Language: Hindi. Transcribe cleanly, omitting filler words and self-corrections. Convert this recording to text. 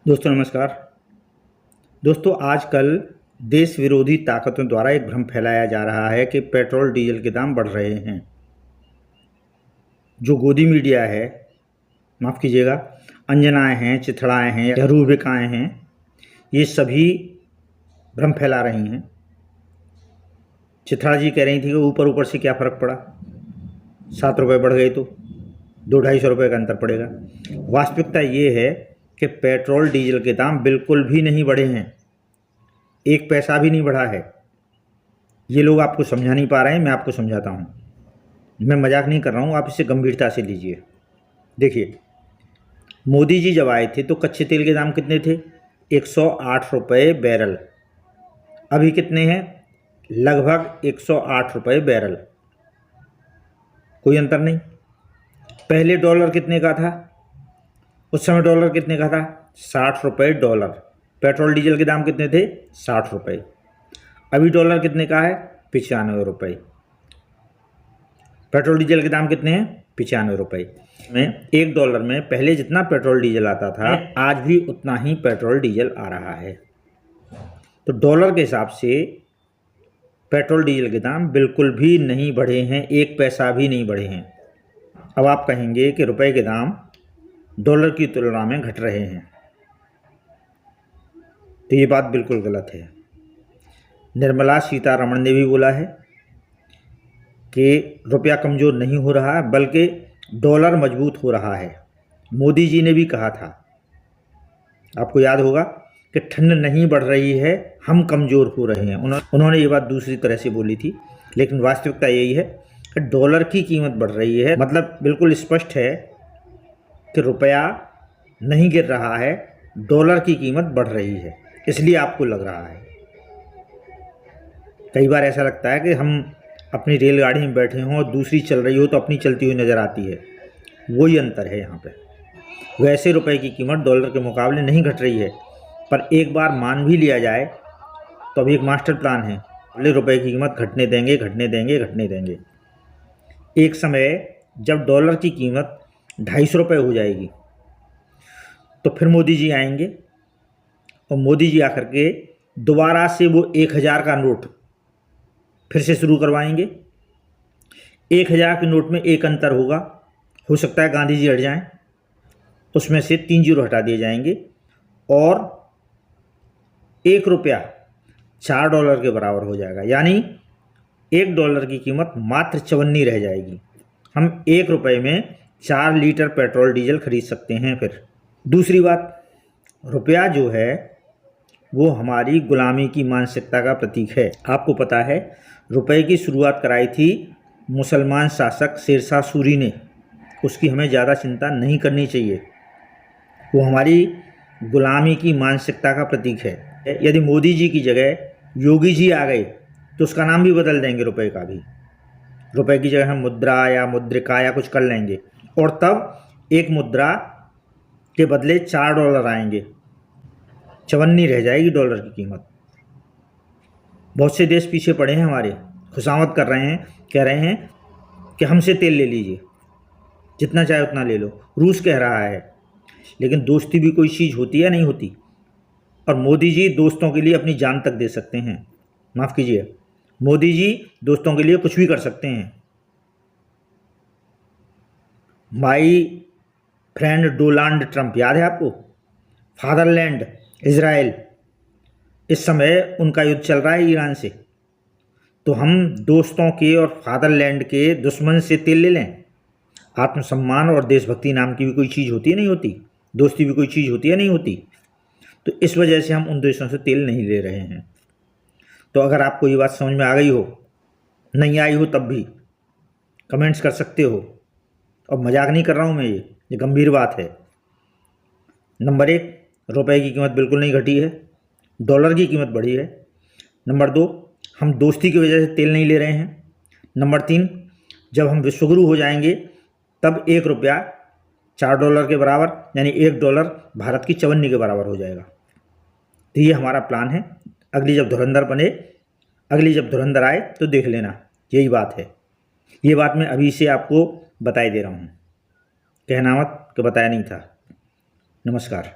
दोस्तों नमस्कार। दोस्तों आजकल देश विरोधी ताकतों द्वारा एक भ्रम फैलाया जा रहा है कि पेट्रोल डीजल के दाम बढ़ रहे हैं। जो गोदी मीडिया है, माफ़ कीजिएगा, अंजनाएं हैं, चिथड़ाएं हैं या रूबिकाएं हैं, ये सभी भ्रम फैला रही हैं। चिथड़ा जी कह रही थी कि ऊपर ऊपर से क्या फ़र्क पड़ा, 7 रुपये बढ़ गए तो 200-250 रुपये का अंतर पड़ेगा। वास्तविकता ये है कि पेट्रोल डीजल के दाम बिल्कुल भी नहीं बढ़े हैं, 1 पैसा भी नहीं बढ़ा है। ये लोग आपको समझा नहीं पा रहे हैं, मैं आपको समझाता हूँ। मैं मजाक नहीं कर रहा हूँ, आप इसे गंभीरता से लीजिए। देखिए, मोदी जी जब आए थे तो कच्चे तेल के दाम कितने थे? 108 रुपये बैरल। अभी कितने हैं? लगभग 108 रुपये बैरल। कोई अंतर नहीं। पहले डॉलर कितने का था? उस समय डॉलर कितने का था? 60 रुपये डॉलर। पेट्रोल डीजल के दाम कितने थे? 60 रुपये। अभी डॉलर कितने का है? 95 रुपये। पेट्रोल डीजल के दाम कितने हैं? 95 रुपये। में $1 में पहले जितना पेट्रोल डीजल आता था, आज भी उतना ही पेट्रोल डीजल आ रहा है। तो डॉलर के हिसाब से पेट्रोल डीजल के दाम बिल्कुल भी नहीं बढ़े हैं, 1 पैसा भी नहीं बढ़े हैं। अब आप कहेंगे कि रुपए के दाम डॉलर की तुलना में घट रहे हैं, तो ये बात बिल्कुल गलत है। निर्मला सीतारमण ने भी बोला है कि रुपया कमज़ोर नहीं हो रहा है, बल्कि डॉलर मजबूत हो रहा है। मोदी जी ने भी कहा था, आपको याद होगा, कि ठंड नहीं बढ़ रही है, हम कमज़ोर हो रहे हैं। उन्होंने ये बात दूसरी तरह से बोली थी, लेकिन वास्तविकता यही है कि डॉलर की कीमत बढ़ रही है। मतलब बिल्कुल स्पष्ट है कि रुपया नहीं गिर रहा है, डॉलर की कीमत बढ़ रही है, इसलिए आपको लग रहा है। कई बार ऐसा लगता है कि हम अपनी रेलगाड़ी में बैठे हों और दूसरी चल रही हो तो अपनी चलती हुई नज़र आती है। वही अंतर है यहाँ पे। वैसे रुपए की कीमत डॉलर के मुकाबले नहीं घट रही है, पर एक बार मान भी लिया जाए तो अभी एक मास्टर प्लान है, अगले रुपए की कीमत घटने देंगे, घटने देंगे, घटने देंगे। एक समय जब डॉलर की कीमत 250 रुपये हो जाएगी तो फिर मोदी जी आएंगे और मोदी जी आकर के दोबारा से वो 1000 का नोट फिर से शुरू करवाएंगे। 1000 के नोट में एक अंतर होगा, हो सकता है गांधी जी हट जाएं, उसमें से 3 जीरो हटा दिए जाएंगे और 1 रुपया $4 के बराबर हो जाएगा। यानी $1 की कीमत मात्र 54 रह जाएगी। हम 1 रुपये में 4 लीटर पेट्रोल डीजल खरीद सकते हैं। फिर दूसरी बात, रुपया जो है वो हमारी गुलामी की मानसिकता का प्रतीक है। आपको पता है, रुपए की शुरुआत कराई थी मुसलमान शासक शेरशाह सूरी ने। उसकी हमें ज़्यादा चिंता नहीं करनी चाहिए, वो हमारी गुलामी की मानसिकता का प्रतीक है। यदि मोदी जी की जगह योगी जी आ गए तो उसका नाम भी बदल देंगे रुपए का भी। रुपए की जगह हम मुद्रा या मुद्रिका या कुछ कर लेंगे, और तब एक मुद्रा के बदले $4 आएंगे, 54 रह जाएगी डॉलर की कीमत। बहुत से देश पीछे पड़े हैं हमारे, खुशामद कर रहे हैं, कह रहे हैं कि हमसे तेल ले लीजिए, जितना चाहे उतना ले लो। रूस कह रहा है, लेकिन दोस्ती भी कोई चीज़ होती है, नहीं होती। और मोदी जी दोस्तों के लिए अपनी जान तक दे सकते हैं। माफ़ कीजिए, मोदी जी दोस्तों के लिए कुछ भी कर सकते हैं। माई फ्रेंड डोनाल्ड ट्रंप, याद है आपको? फादरलैंड इज़राइल, इस समय उनका युद्ध चल रहा है ईरान से। तो हम दोस्तों के और फादरलैंड के दुश्मन से तेल ले लें? आत्मसम्मान और देशभक्ति नाम की भी कोई चीज़ होती है, नहीं होती? दोस्ती भी कोई चीज़ होती है, नहीं होती? तो इस वजह से हम उन देशों से तेल नहीं ले रहे हैं। तो अगर आपको ये बात समझ में आ गई हो, नहीं आई हो, तब भी कमेंट्स कर सकते हो। और मजाक नहीं कर रहा हूँ मैं, ये गंभीर बात है। नंबर 1, रुपए की कीमत बिल्कुल नहीं घटी है, डॉलर की कीमत बढ़ी है। नंबर 2, हम दोस्ती की वजह से तेल नहीं ले रहे हैं। नंबर 3, जब हम विश्वगुरु हो जाएंगे तब 1 रुपया $4 के बराबर, यानी $1 भारत की 54 के बराबर हो जाएगा। तो ये हमारा प्लान है। अगली जब धुरंधर आए तो देख लेना, यही बात है। ये बात मैं अभी से आपको बताई दे रहा हूँ, कहना मत कि बताया नहीं था। नमस्कार।